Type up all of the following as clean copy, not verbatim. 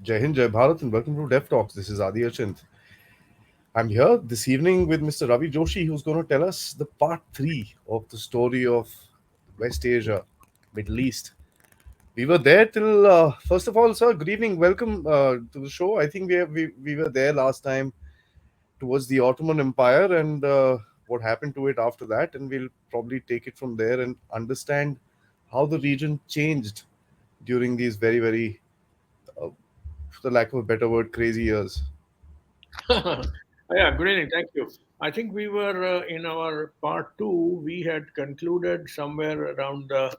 Jai Hind, Jai Bharat, and welcome to Dev Talks. This is Adi. I'm here this evening with Mr. Ravi Joshi, who's going to tell us the part three of the story of West Asia, Middle East. We were there till, first of all, sir, good evening. Welcome to the show. I think we were there last time towards the Ottoman Empire and what happened to it after that. And we'll probably take it from there and understand how the region changed during these very, very, for the lack of a better word, crazy years. Yeah, good evening. Thank you. I think we were in our part two, we had concluded somewhere around the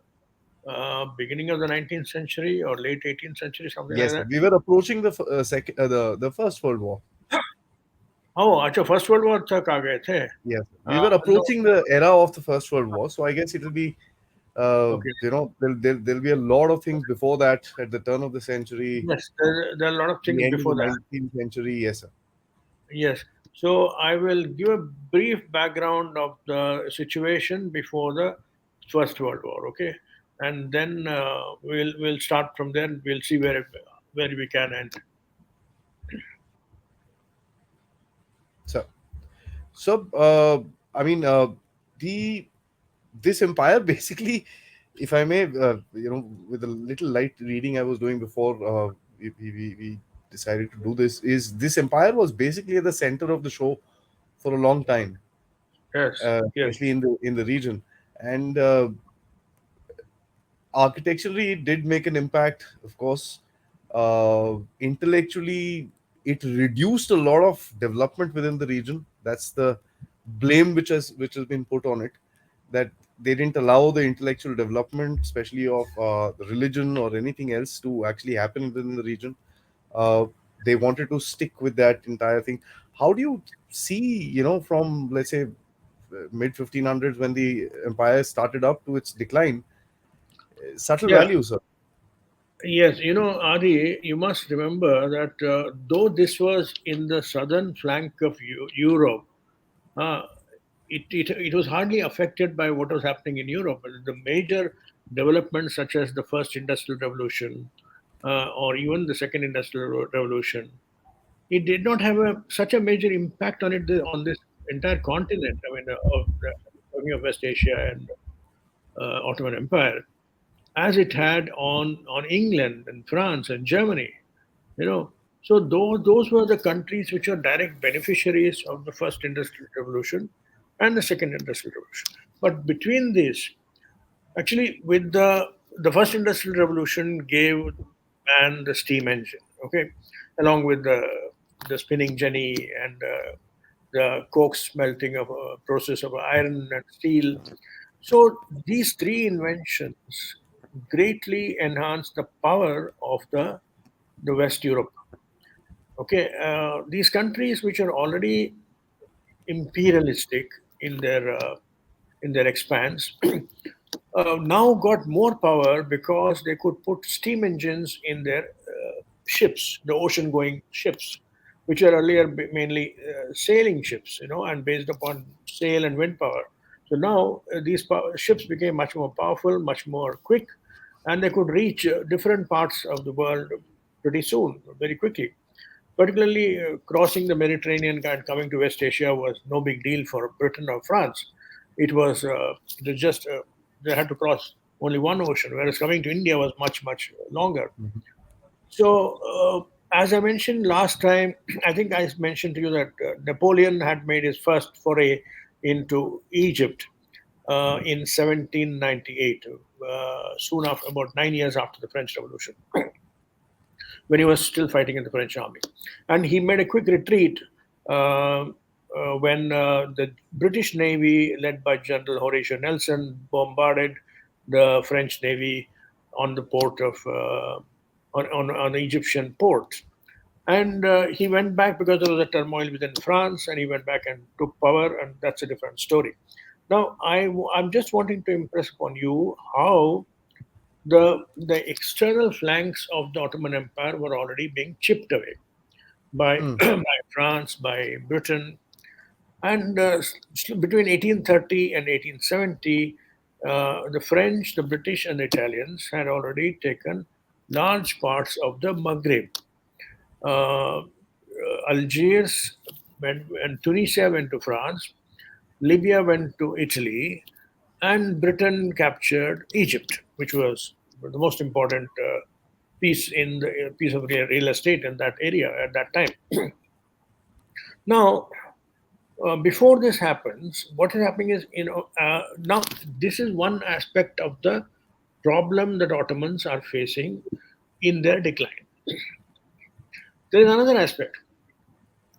beginning of the 19th century or late 18th century, something like Yes, that. we were approaching the First World War. Oh, अच्छा first world war तक आ गए थे. Yes, we were No, approaching the era of the First World War. So I guess it'll be, okay. there'll be a lot of things before that at the turn of the century, Yes, there are a lot of the things end of the before that. 19th century. Yes, sir. Yes. So I will give a brief background of the situation before the First World War, okay? And then we'll start from there. We'll see where we can end. So, I mean, the this empire basically, if I may, with a little light reading I was doing before we decided to do this, is this empire was basically at the center of the show for a long time, Yes, yes, especially in the region, and architecturally it did make an impact, of course. Intellectually, it reduced a lot of development within the region. That's the blame which has been put on it, that they didn't allow the intellectual development, especially of the religion or anything else, to actually happen within the region. uh, they wanted to stick with that entire thing. How do you see, from, let's say, mid 1500s, when the empire started up to its decline, subtle yeah. values, sir? Yes, Adi, you must remember that though this was in the southern flank of Europe, uh, it was hardly affected by what was happening in Europe. The major developments, such as the first industrial revolution or even the second industrial revolution, it did not have such a major impact on this entire continent. I mean, talking of West Asia and Ottoman Empire, as it had on England and France and Germany. You know, so those were the countries which were direct beneficiaries of the first industrial revolution and the second industrial revolution. But between these, actually, with the first industrial revolution gave man the steam engine, okay, along with the spinning jenny and the coke smelting of a process of iron and steel. So these three inventions greatly enhanced the power of the West Europe. Okay, these countries which are already imperialistic in their expanse now got more power because they could put steam engines in their ships, the ocean-going ships, which were earlier mainly sailing ships, and based upon sail and wind power. So now these ships became much more powerful, much more quick, and they could reach different parts of the world pretty soon, very quickly. Particularly crossing the Mediterranean and coming to West Asia was no big deal for Britain or France. It was just they had to cross only one ocean, whereas coming to India was much much longer. So, as I mentioned last time, I think I mentioned to you that Napoleon had made his first foray into Egypt in 1798, soon after, about 9 years after the French Revolution, when he was still fighting in the French army. And he made a quick retreat when the British Navy, led by General Horatio Nelson, bombarded the French Navy on the port of on the Egyptian port. And he went back because there was a turmoil within France, and he went back and took power, and that's a different story. Now, I'm just wanting to impress upon you how the external flanks of the Ottoman Empire were already being chipped away by Hmm. by France, by Britain, and between 1830 and 1870, the French, the British, and the Italians had already taken large parts of the Maghreb. Uh, Algiers and Tunisia went to France, Libya went to Italy, and Britain captured Egypt, which was the most important piece in the piece of real estate in that area at that time. Now, before this happens, what is happening is, now this is one aspect of the problem that Ottomans are facing in their decline. There is another aspect.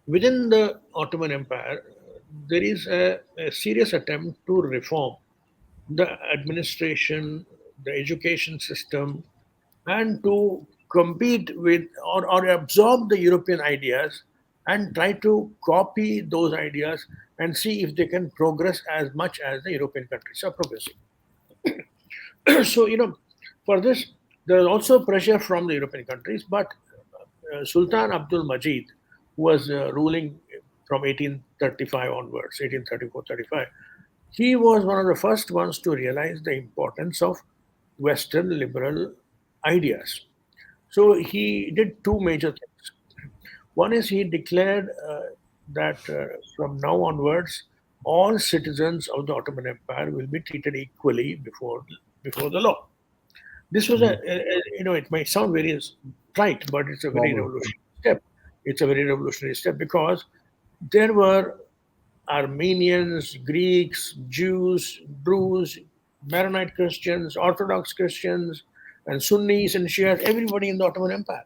Within the Ottoman Empire, there is a serious attempt to reform the administration, the education system, and to compete with or absorb the European ideas and try to copy those ideas and see if they can progress as much as the European countries are progressing. So, for this, there is also pressure from the European countries, but Sultan Abdul Majid, who was ruling from 1835 onwards, 1834-35, he was one of the first ones to realize the importance of Western liberal ideas. So he did two major things. One is he declared that from now onwards, all citizens of the Ottoman Empire will be treated equally before the law. This was it might sound very trite, but it's a very Normal. revolutionary step. It's a very revolutionary step because there were Armenians, Greeks, Jews, Druze, Maronite Christians, Orthodox Christians, and Sunnis and Shias, everybody in the Ottoman Empire.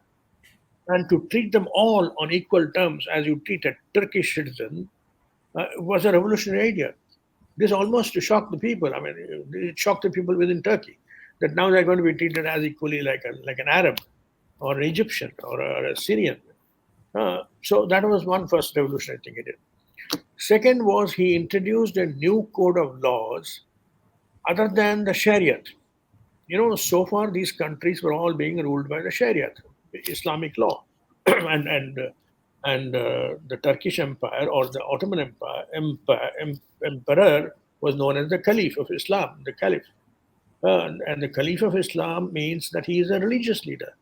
And to treat them all on equal terms as you treat a Turkish citizen was a revolutionary idea. This almost shocked the people. I mean, it shocked the people within Turkey that now they're going to be treated as equally like an Arab or an Egyptian or a Syrian. So that was one first revolutionary thing he did. Second was he introduced a new code of laws other than the Shariat. So far these countries were all being ruled by the Shariat, Islamic law, and the Turkish Empire or the Ottoman Emperor was known as the Caliph of Islam, the Caliph. And the Caliph of Islam means that he is a religious leader.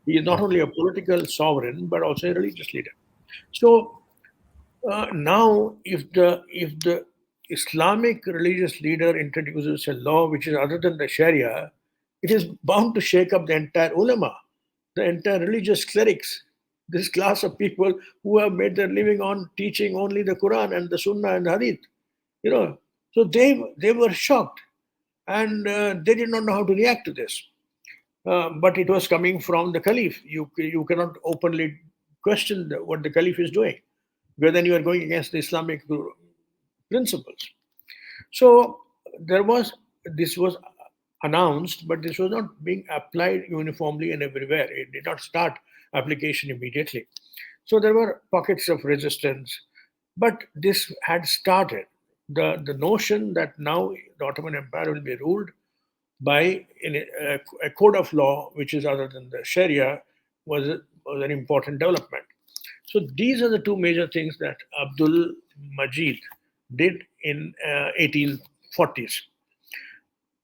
He is not only a political sovereign but also a religious leader. So now, if the Islamic religious leader introduces a law which is other than the Sharia, it is bound to shake up the entire ulama, the entire religious clerics, this class of people who have made their living on teaching only the Quran and the Sunnah and Hadith. You know, so they were shocked, and they did not know how to react to this. But it was coming from the Caliph. You cannot openly question what the Caliph is doing, where then you are going against the Islamic principles. So there was this was announced, but this was not being applied uniformly and everywhere. It did not start application immediately. So there were pockets of resistance, but this had started. The notion that now the Ottoman Empire will be ruled by a code of law which is other than the Sharia was an important development. So these are the two major things that Abdul Majid did in 1840s.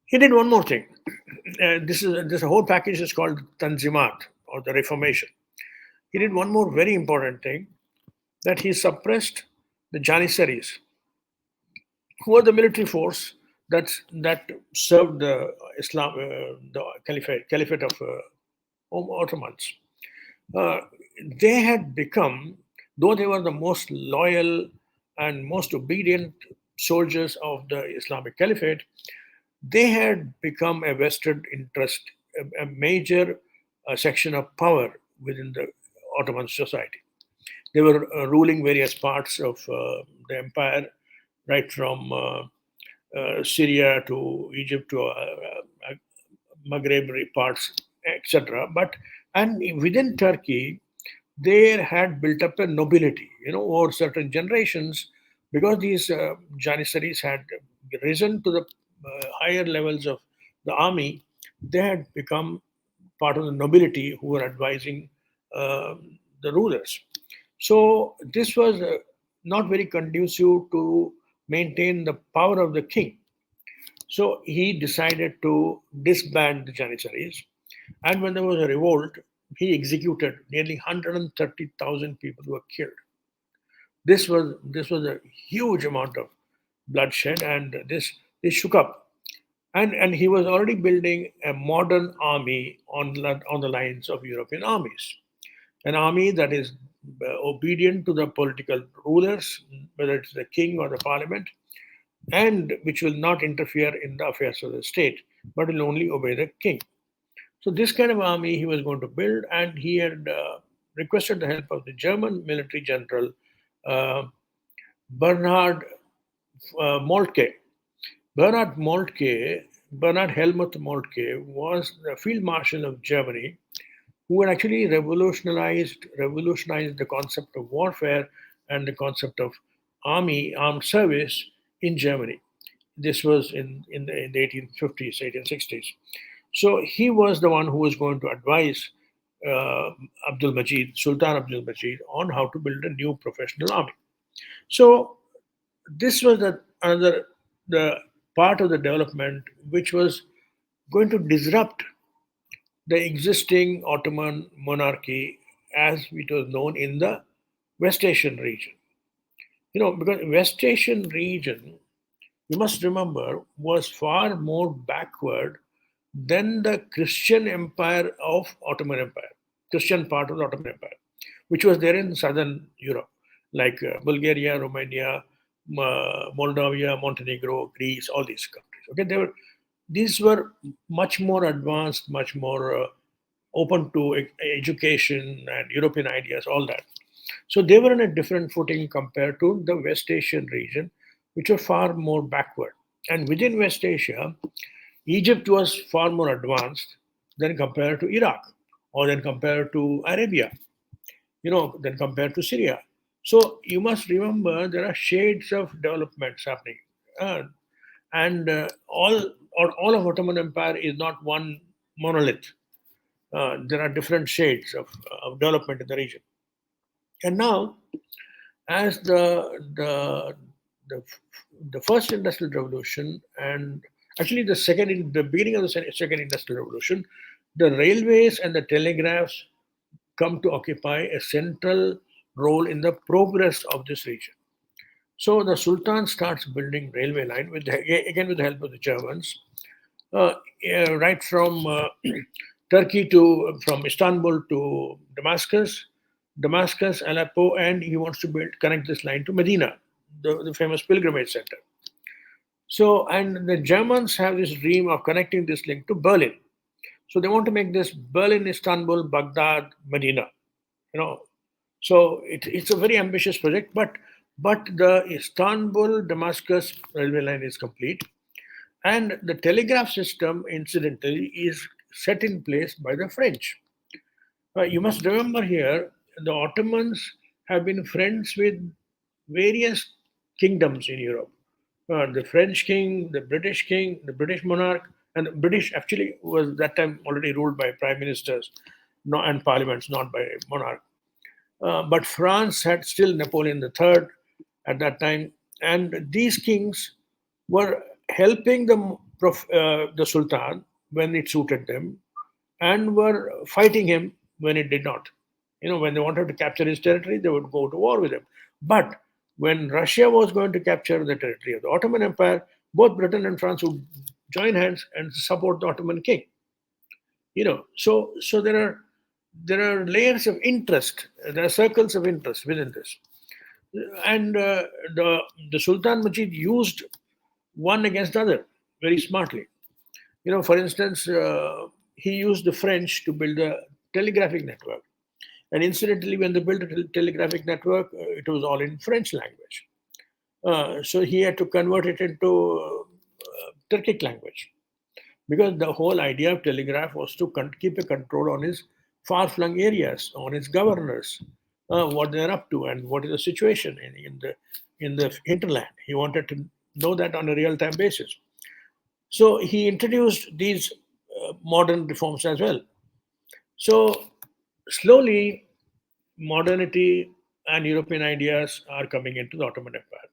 He did one more thing. This whole package is called Tanzimat or the Reformation. He did one more very important thing, that he suppressed the Janissaries, who were the military force that served the Caliphate of Ottomans. Uh, they had become, though they were the most loyal and most obedient soldiers of the Islamic Caliphate, they had become a vested interest, a major section of power within the Ottoman society. They were ruling various parts of the empire, right from Syria to Egypt to Maghreb parts, etc. But and within Turkey, they had built up a nobility, over certain generations, because these Janissaries had risen to the higher levels of the army. They had become part of the nobility who were advising the rulers. So this was not very conducive to maintain the power of the king. So he decided to disband the Janissaries. And when there was a revolt, he executed nearly 130,000 people who were killed. This was a huge amount of bloodshed, and this shook up. And he was already building a modern army on the lines of European armies, an army that is obedient to the political rulers, whether it's the king or the parliament, and which will not interfere in the affairs of the state, but will only obey the king. So this kind of army he was going to build, and he had requested the help of the German military general uh, Bernhard Moltke. Bernhard Moltke, Bernhard Helmut Moltke, was the field marshal of Germany, who had actually revolutionized the concept of warfare and the concept of armed service in Germany. This was in the 1850s, 1860s. So he was the one who was going to advise Sultan Abdul Majid, on how to build a new professional army. So this was the part of the development which was going to disrupt the existing Ottoman monarchy as it was known in the West Asian region. Because West Asian region, you must remember, was far more backward than the Christian empire of Ottoman Empire, Christian part of the Ottoman Empire, which was there in southern Europe, like Bulgaria, Romania, Moldavia, Montenegro, Greece, all these countries. Okay, these were much more advanced, much more open to education and European ideas, all that. So they were on a different footing compared to the West Asian region, which were far more backward. And within West Asia, Egypt was far more advanced than compared to Iraq, or than compared to Arabia, than compared to Syria. So you must remember there are shades of developments happening. Uh, and all of Ottoman Empire is not one monolith. There are different shades of development in the region. And now, as the the first industrial revolution, and actually the beginning of the second industrial revolution, the railways and the telegraphs come to occupy a central role in the progress of this region. So the Sultan starts building railway line again with the help of the Germans, uh, right from Turkey to from Istanbul to Damascus, Aleppo, and he wants to connect this line to Medina, the famous pilgrimage center. So, and the Germans have this dream of connecting this link to Berlin. So they want to make this Berlin, Istanbul, Baghdad, Medina. You know, so it's a very ambitious project, but the Istanbul Damascus railway line is complete, and the telegraph system, incidentally, is set in place by the French. You must remember here, the Ottomans have been friends with various kingdoms in Europe. The French king, the British monarch, and the British actually was that time already ruled by prime ministers and parliaments, not by monarch. But France had still Napoleon III at that time, and these kings were helping the Sultan when it suited them, and were fighting him when it did not. When they wanted to capture his territory, they would go to war with him. But when Russia was going to capture the territory of the Ottoman Empire, both Britain and France would join hands and support the Ottoman king. So there are layers of interest, there are circles of interest within this, and the Sultan Majid used one against the other very smartly. For instance, he used the French to build a telegraphic network. And incidentally, when they built a telegraphic network, it was all in French language. So he had to convert it into Turkic language, because the whole idea of telegraph was to keep a control on his far-flung areas, on his governors, what they're up to, and what is the situation in the hinterland. He wanted to know that on a real-time basis. So he introduced these modern reforms as well. So slowly, modernity and European ideas are coming into the Ottoman Empire.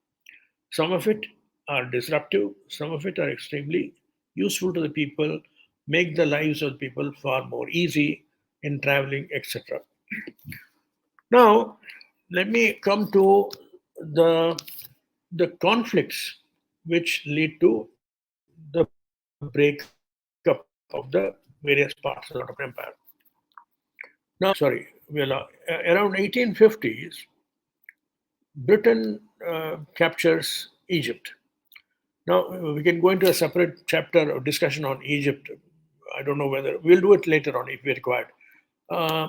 Some of it are disruptive, some of it are extremely useful to the people, make the lives of people far more easy. in traveling, etc. Now, let me come to the the conflicts which lead to the breakup of the various parts of the Ottoman Empire. Around 1850s, Britain captures Egypt. Now, we can go into a separate chapter of discussion on Egypt. I don't know whether we'll do it later on if we required. Uh,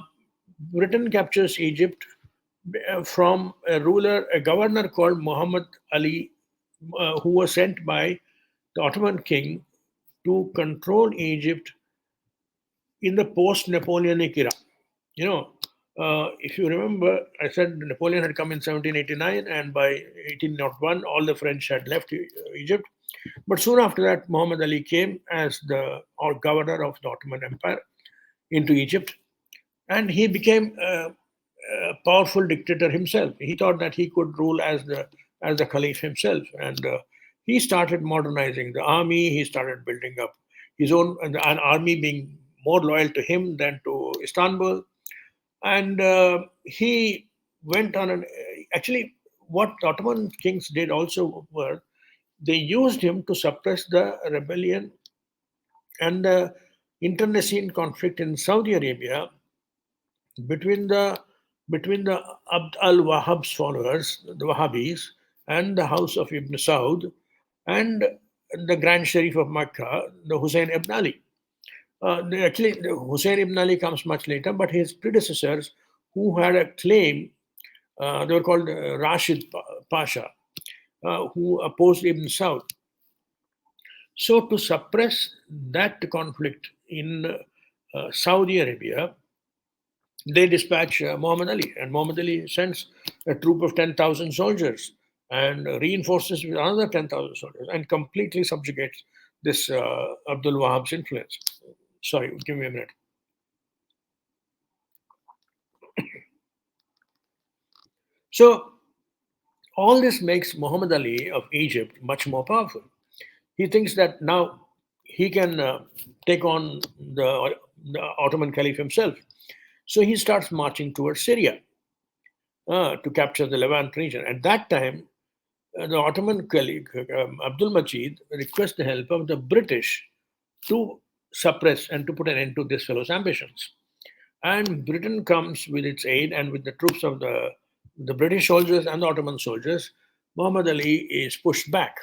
Britain captures Egypt from a governor called Muhammad Ali, who was sent by the Ottoman king to control Egypt in the post-Napoleonic era. You know, if you remember, I said Napoleon had come in 1789, and by 1801, all the French had left Egypt. But soon after that, Muhammad Ali came as the governor of the Ottoman Empire into Egypt, and he became a powerful dictator himself. He thought that he could rule as the caliph himself, and he started modernizing the army. He started building up his own an army, being more loyal to him than to Istanbul, and he went on an actually what the Ottoman kings did also were they used him to suppress the rebellion and the internecine conflict in Saudi Arabia between the Abd al Wahhab's followers, the Wahhabis, and the house of Ibn Saud, and the Grand Sharif of Mecca, the Hussein ibn Ali. The Hussein ibn Ali comes much later, but his predecessors, who had a claim, they were called Rashid Pasha, who opposed Ibn Saud. So, to suppress that conflict in Saudi Arabia, they dispatch Muhammad Ali, and Muhammad Ali sends a troop of 10,000 soldiers and reinforces with another 10,000 soldiers and completely subjugates this Abdul Wahhab's influence. Sorry, give me a minute. So, all this makes Muhammad Ali of Egypt much more powerful. He thinks that now he can take on the Ottoman Caliph himself. So he starts marching towards Syria to capture the Levant region. At that time, the Ottoman Caliph Abdul Majid requests the help of the British to suppress and to put an end to this fellow's ambitions. And Britain comes with its aid and with the troops of the British soldiers and the Ottoman soldiers. Muhammad Ali is pushed back,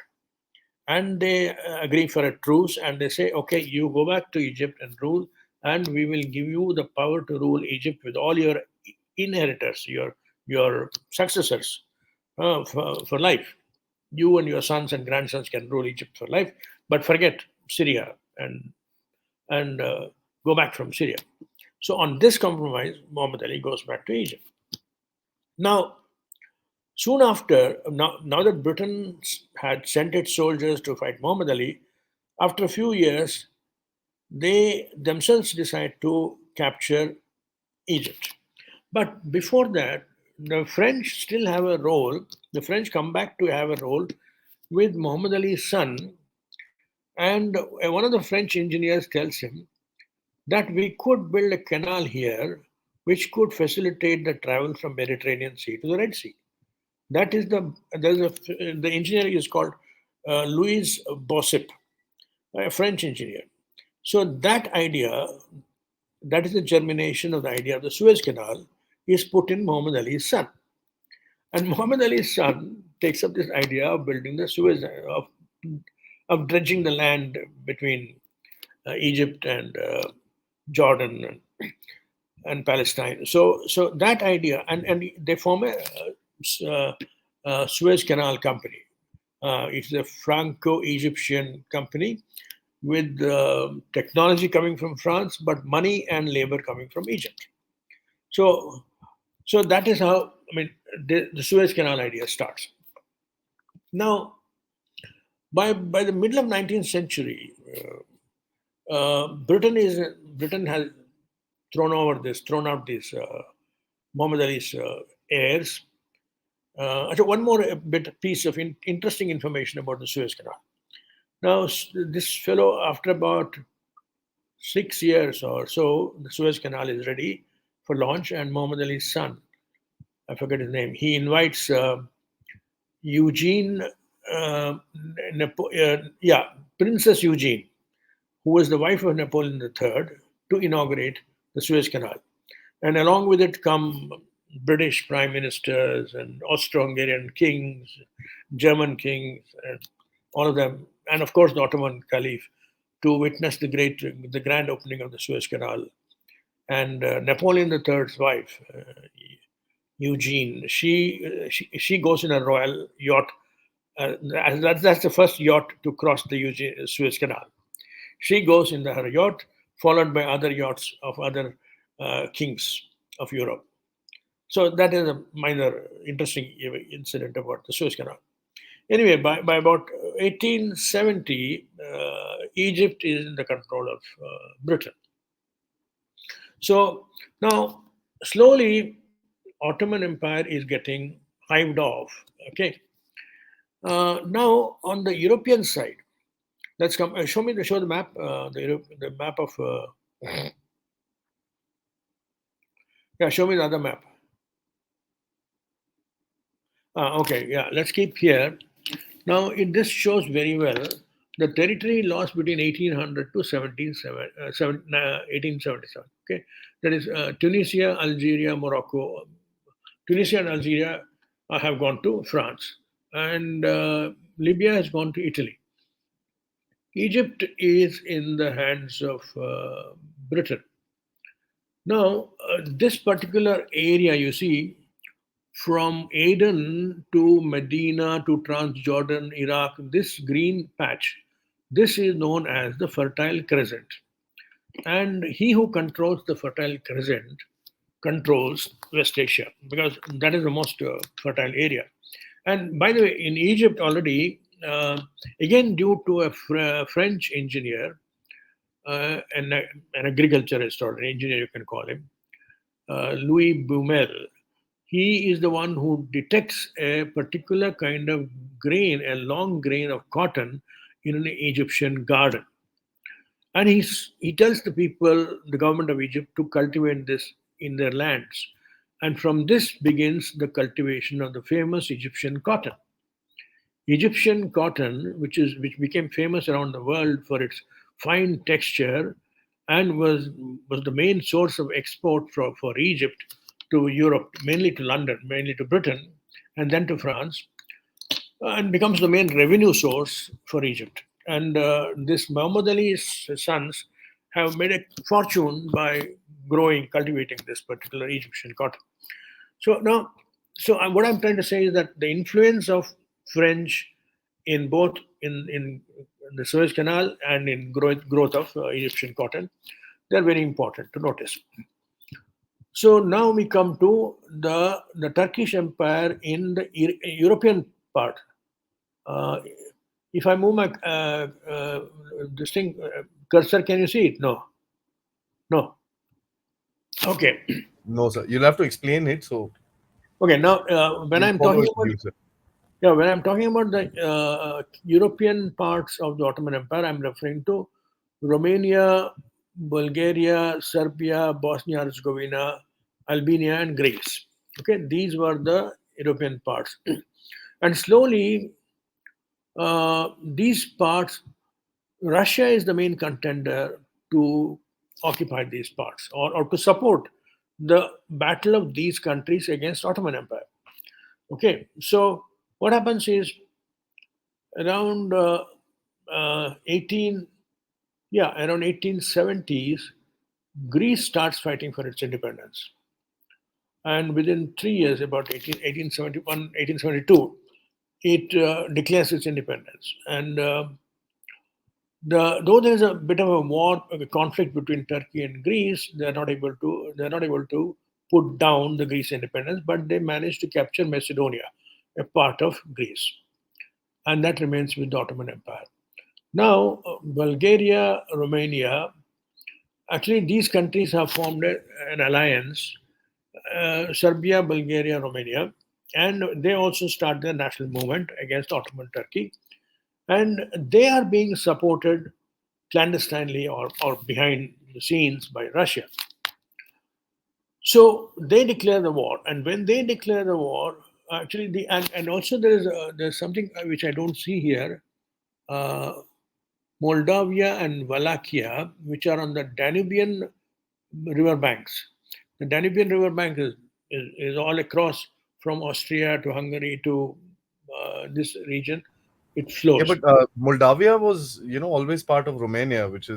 and they agree for a truce, and they say, okay, you go back to Egypt and rule, and we will give you the power to rule Egypt with all your inheritors, your successors, for life. You and your sons and grandsons can rule Egypt for life, but forget Syria and go back from Syria. So on this compromise, Muhammad Ali goes back to Egypt. Now, soon after, now that Britain had sent its soldiers to fight Muhammad Ali, after a few years, they themselves decide to capture Egypt. But before that, the French still have a role. The French come back to have a role with Muhammad Ali's son, and one of the French engineers tells him that we could build a canal here which could facilitate the travel from Mediterranean Sea to the Red Sea. That is the engineer is called Louis Bossip, a French engineer. So that idea, that is the germination of the idea of the Suez Canal, is put in Muhammad Ali's son. And Muhammad Ali's son takes up this idea of building the Suez, of dredging the land between Egypt and Jordan and Palestine. So that idea, and they form a Suez Canal Company. It's a Franco-Egyptian company with technology coming from France, but money and labor coming from Egypt. So, so that is how the Suez Canal idea starts. Now, by the middle of 19th century, Britain has thrown out these Muhammad Ali's heirs. So one more bit piece of interesting information about the Suez Canal. Now, this fellow, after about 6 years or so, the Suez Canal is ready for launch, and Muhammad Ali's son, I forget his name, he invites Eugene, yeah, Princess Eugene, who was the wife of Napoleon III, to inaugurate the Suez Canal. And along with it come British prime ministers and Austro-Hungarian kings, German kings, and all of them, and of course the Ottoman Caliph, to witness the grand opening of the Suez Canal. And Napoleon III's wife, Eugene, she goes in a royal yacht. That's the first yacht to cross the Suez Canal. She goes in her yacht, followed by other yachts of other kings of Europe. So that is a minor interesting incident about the Suez Canal. Anyway, by about 1870, Egypt is in the control of Britain. So now, slowly, Ottoman Empire is getting hived off. Okay. Now, on the European side, let's come. Show the map. The map of. Yeah, show me the other map. Okay, yeah, let's keep here. Now, this shows very well the territory lost between 1800 to 1877. Okay, that is Tunisia, Algeria, Morocco. Tunisia and Algeria have gone to France, and Libya has gone to Italy. Egypt is in the hands of Britain. Now, this particular area, you see, from Aden to Medina to Transjordan, Iraq, this green patch, this is known as the Fertile Crescent. And he who controls the Fertile Crescent controls West Asia because that is the most fertile area. And by the way, in Egypt already, again due to a French engineer, an agriculturist or an engineer, you can call him, Louis Bumel, he is the one who detects a particular kind of grain, a long grain of cotton in an Egyptian garden. And he tells the people, the government of Egypt, to cultivate this in their lands. And from this begins the cultivation of the famous Egyptian cotton. Egyptian cotton, which became famous around the world for its fine texture and was the main source of export for Egypt to Europe, mainly to London, mainly to Britain, and then to France, and becomes the main revenue source for Egypt. And this Muhammad Ali's sons have made a fortune by cultivating this particular Egyptian cotton. So now, what I'm trying to say is that the influence of French in both in the Suez Canal and in growth of Egyptian cotton, they're very important to notice. So now we come to the Turkish Empire in the European part. Uh, if I move my this thing cursor, can you see it? No, no. Okay, No, sir. You'll have to explain it. So okay. Now when we'll I'm follow talking it with about you, sir. yeah, when I'm talking about the European parts of the Ottoman Empire, I'm referring to Romania, Bulgaria, Serbia, Bosnia Herzegovina, Albania, and Greece. Okay, these were the European parts. And slowly, these parts, Russia is the main contender to occupy these parts or to support the battle of these countries against Ottoman Empire. Okay, so what happens is around 18 yeah around 1870s, Greece starts fighting for its independence, and within 3 years, about 1871 1872, it declares its independence. And though there is a bit of a conflict between Turkey and Greece, they're not able to put down the Greece independence, but they managed to capture Macedonia, a part of Greece, and that remains with the Ottoman Empire. Now, Bulgaria, Romania, actually, these countries have formed an alliance, Serbia, Bulgaria, Romania, and they also start their national movement against Ottoman Turkey. And they are being supported clandestinely or behind the scenes by Russia. So they declare the war, and when they declare the war, actually and also there's something which I don't see here. Uh, Moldavia and Wallachia, which are on the Danubian river banks. The Danubian river bank is all across from Austria to Hungary to this region. It Yeah, flows. but Moldavia was, always part of Romania, Yes,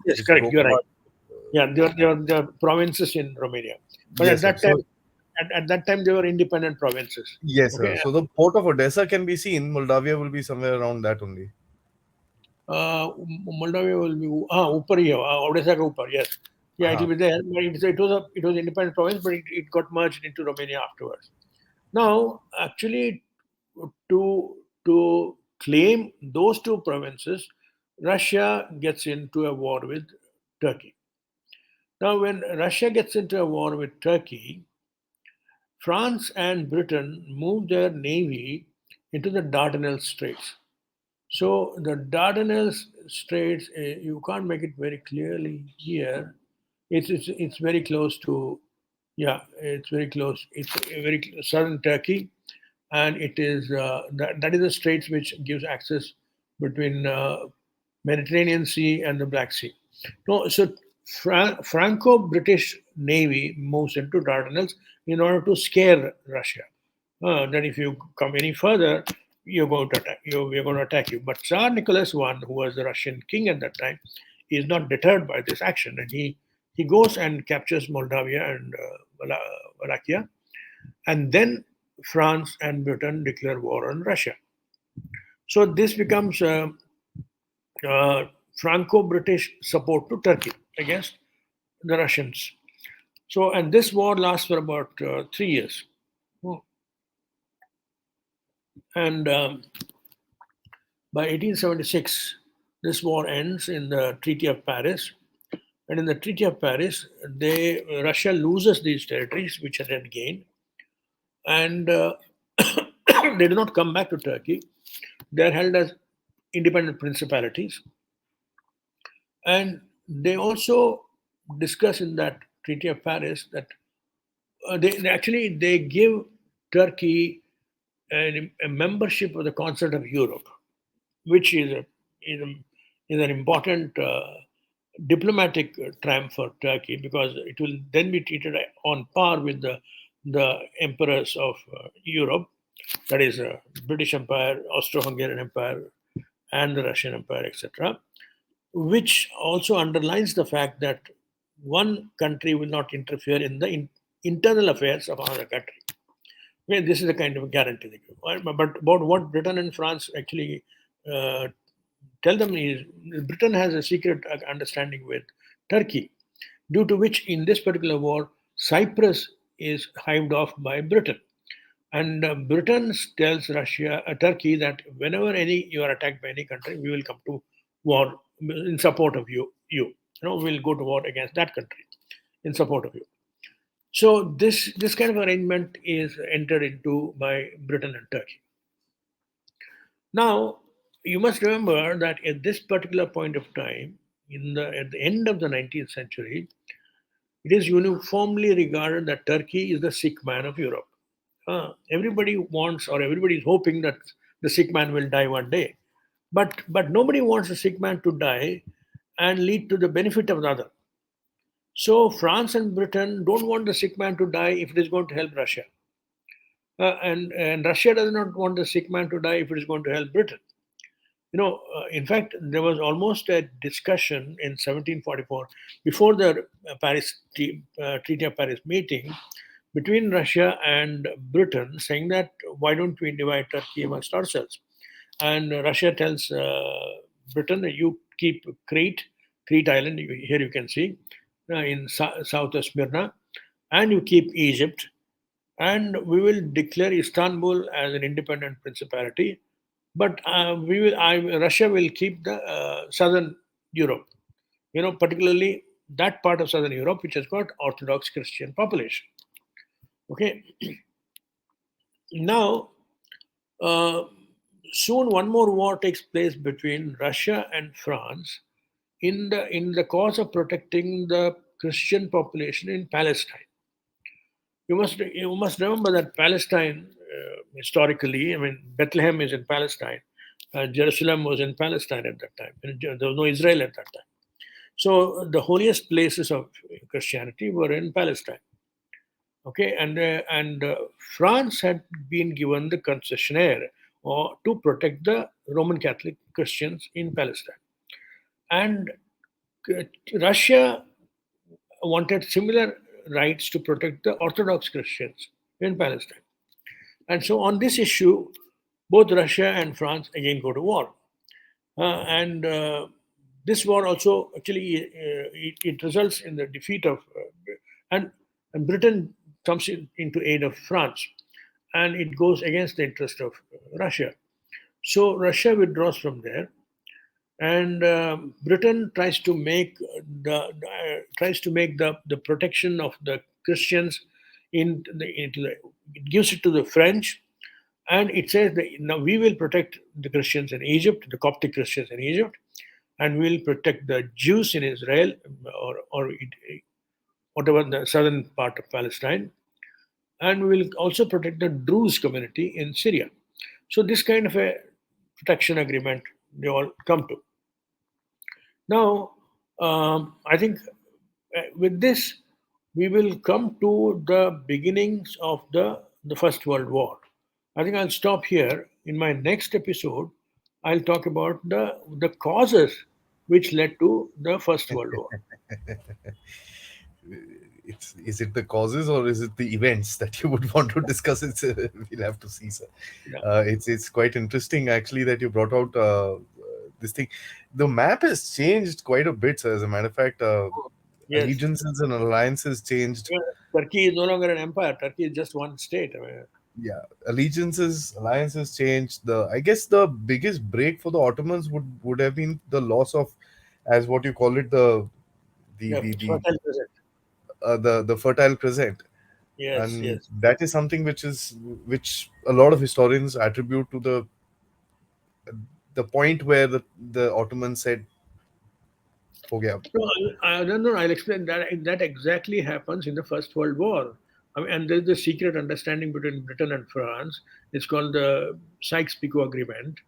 which correct. broke You're right. apart. Yeah, there are provinces in Romania, but at Yes, sir. that So time, at that time, they were independent provinces. yes, sir. Okay, So the port of Odessa can be seen. Moldavia will be somewhere around that only. Moldavia will be Upper here, Odessa ka Upper. Yes, yeah, it will Uh-huh. be there. But it was independent province, but it got merged into Romania afterwards. Now, actually, to to claim those two provinces, Russia gets into a war with Turkey. Now, when Russia gets into a war with Turkey, France and Britain move their navy into the Dardanelles Straits. So the Dardanelles Straits, you can't make it very clearly here. It's very close to, yeah, it's very close. It's very southern Turkey, and it is that is the straits which gives access between Mediterranean Sea and the Black Sea. No, so Franco-British Navy moves into Dardanelles in order to scare Russia. That if you come any further, you're going to attack. We're going to attack you. But Tsar Nicholas I, who was the Russian king at that time, is not deterred by this action, and he goes and captures Moldavia and Wallachia, and then France and Britain declare war on Russia. So this becomes uh, Franco-British support to Turkey against the Russians. So, and this war lasts for about 3 years. And by 1876, this war ends in the Treaty of Paris. And in the Treaty of Paris, Russia loses these territories which it had gained, and they do not come back to Turkey. They are held as independent principalities, and they also discuss in that Treaty of Paris that they give Turkey a membership of the Concert of Europe, which is, a, is an important diplomatic triumph for Turkey because it will then be treated on par with the emperors of Europe, that is, British Empire, Austro-Hungarian Empire, and the Russian Empire, etc., which also underlines the fact that one country will not interfere in the internal affairs of another country. Well, this is a kind of a guarantee they give. But about what Britain and France actually uh, tell them is Britain has a secret understanding with Turkey, due to which in this particular war, Cyprus is hived off by Britain. And Britain tells Turkey that whenever you are attacked by any country, we will come to war in support of you. We'll go to war against that country in support of you. So this kind of arrangement is entered into by Britain and Turkey. Now you must remember that at this particular point of time, at the end of the 19th century, it is uniformly regarded that Turkey is the sick man of Europe. Everybody wants, or everybody is hoping that the sick man will die one day, but nobody wants the sick man to die and lead to the benefit of the other. So France and Britain don't want the sick man to die if it is going to help Russia. And Russia does not want the sick man to die if it is going to help Britain. In fact, there was almost a discussion in 1744 before the Treaty of Paris meeting between Russia and Britain, saying that why don't we divide Turkey amongst ourselves? And Russia tells Britain, you keep Crete Island, here you can see, in south of Smyrna, and you keep Egypt, and we will declare Istanbul as an independent principality, but Russia will keep the southern Europe, particularly that part of southern Europe which has got Orthodox Christian population. Okay, now uh, soon one more war takes place between Russia and France, in the cause of protecting the Christian population in Palestine. You must remember that Palestine, historically, I mean, Bethlehem is in Palestine, Jerusalem was in Palestine at that time. And there was no Israel at that time. So the holiest places of Christianity were in Palestine. Okay, and France had been given the concessionaire or to protect the Roman Catholic Christians in Palestine, and uh, Russia wanted similar rights to protect the Orthodox Christians in Palestine. And so, on this issue, both Russia and France again go to war. And this war also actually it results in the defeat of and, and Britain comes into aid of France, and it goes against the interest of Russia. So Russia withdraws from there, and Britain tries to make the protection of the Christians into the it gives it to the French, and it says that now we will protect the Christians in Egypt, the Coptic Christians in Egypt, and we will protect the Jews in Israel or whatever the southern part of Palestine, and we will also protect the Druze community in Syria. So this kind of a protection agreement they all come to. Now, I think with this, we will come to the beginnings of the First World War. I think I'll stop here. In my next episode, I'll talk about the causes which led to the First World War. It's, is it the causes or is it the events that you would want to discuss? It's we'll have to see, sir. Yeah. It's quite interesting actually that you brought out this thing. The map has changed quite a bit, sir. As a matter of fact, Yes. allegiances and alliances changed. Yeah, Turkey is no longer an empire. Turkey is just one state. I mean, Yeah, allegiances, alliances changed. The I guess the biggest break for the Ottomans would have been the loss of, as what you call it, the yeah, the the Fertile Crescent. the fertile crescent, Yes, and yes. that is something which a lot of historians attribute to the point where the Ottomans said, "हो गया." No, I don't know. I'll explain that. That exactly happens in the First World War. I mean, and there's the secret understanding between Britain and France. It's called the Sykes-Picot Agreement.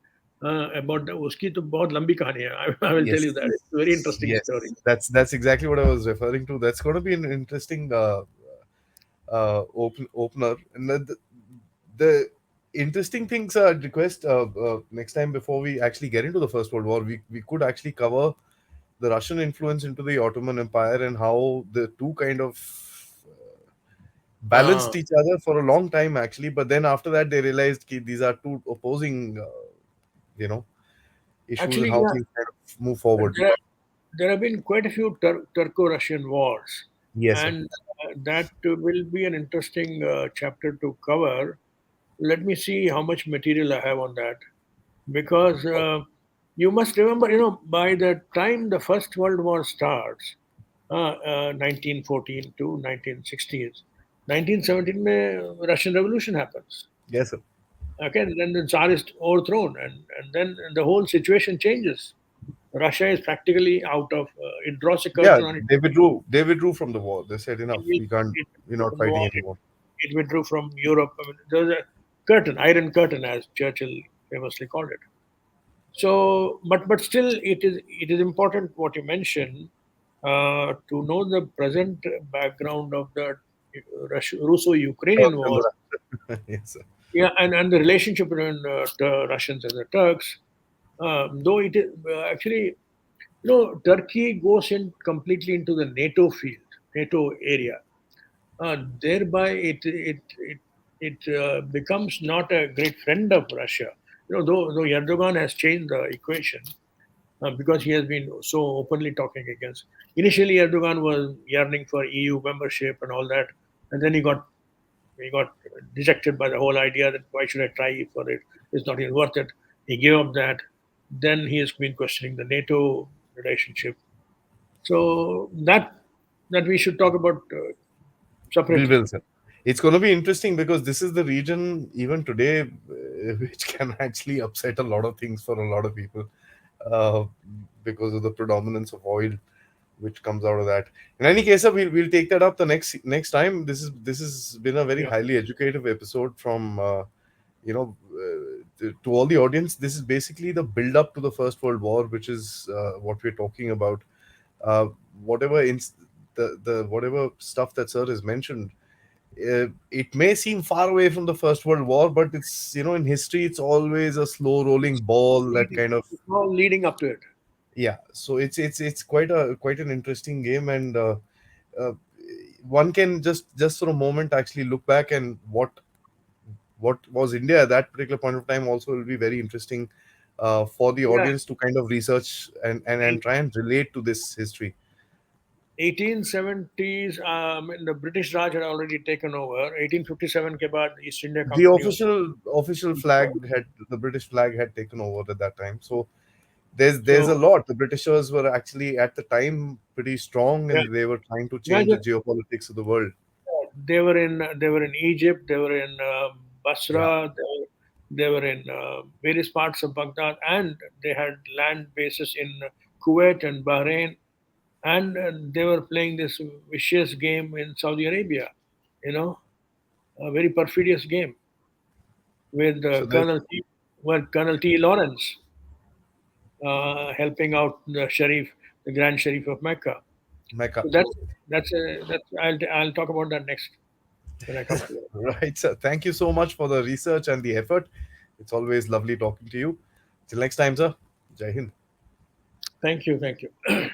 About the उसकी तो बहुत लंबी कहानी है. I will tell you that. It's a very Yes, interesting story. yes, that's exactly what I was referring to. That's going to be an interesting opener. And the interesting things, I'd request next time before we actually get into the First World War, we could actually cover the Russian influence into the Ottoman Empire and how the two kind of Uh, balanced each other for a long time actually. But then after that, they realized ki these are two opposing, you know, issues and Actually, how yeah, things kind of move forward. there have been quite a few Turco-Russian wars, Yes, sir. and that will be an interesting chapter to cover. Let me see how much material I have on that, because you must remember, by the time the First World War starts, 1914 to 1916, 1917, Russian Revolution happens. Yes, sir. Okay, and then the Tsar is overthrown, and then the whole situation changes. Russia is practically out of. It draws a Yeah, curtain on it. they withdrew from the war. They said enough. It, We can't. it We're withdrew not from the fighting war. anymore. It withdrew from Europe. I mean, there was a curtain, iron curtain, as Churchill famously called it. So, but still, it is important what you mentioned to know the present background of the Russo-Ukrainian Turks and war. the yes, sir. Yeah, and the relationship between the Russians and the Turks. Though it is actually, Turkey goes in completely into the NATO area. Thereby, it becomes not a great friend of Russia. Though Erdogan has changed the equation because he has been so openly talking against. Initially, Erdogan was yearning for EU membership and all that, and then he got dejected by the whole idea that why should I try for it? It's not even worth it. He gave up that. Then he has been questioning the NATO relationship. So that we should talk about We separately. will, sir. It's going to be interesting because this is the region even today which can actually upset a lot of things for a lot of people. uh, because of the predominance of oil which comes out of that. In any case, sir, we'll take that up the next time. This has been a very Yeah. highly educative episode from to all the audience. This is basically the build up to the First World War, which is what we're talking about. Uh, whatever the whatever stuff that sir has mentioned, it may seem far away from the First World War, but it's, in history, it's always a slow rolling ball that Leading, kind of. it's all leading up to it. Yeah. So it's quite an interesting game, and uh, one can just for a moment actually look back, and what was India at that particular point of time also will be very interesting for the Yeah. audience to kind of research and Eight- try and relate to this history. 1870s, the British Raj had already taken over. 1857 ke baad East India The Company was. official flag had the British flag had taken over at that time. So there's a So lot. The Britishers were actually at the time pretty strong, yeah, and they were trying to change the imagine geopolitics of the world. they were in Egypt, they were in Yeah. Basra, they were in various parts of Baghdad, and they had land bases in Kuwait and Bahrain, and they were playing this vicious game in Saudi Arabia. You know, a very perfidious game with So there's Colonel T. Lawrence helping out the Sharif, the Grand Sharif of Mecca. Mecca. So that's I'll talk about that next when I come to it. Right, sir. Thank you so much for the research and the effort. It's always lovely talking to you. Till next time, sir. Jai Hind. Thank you, thank you.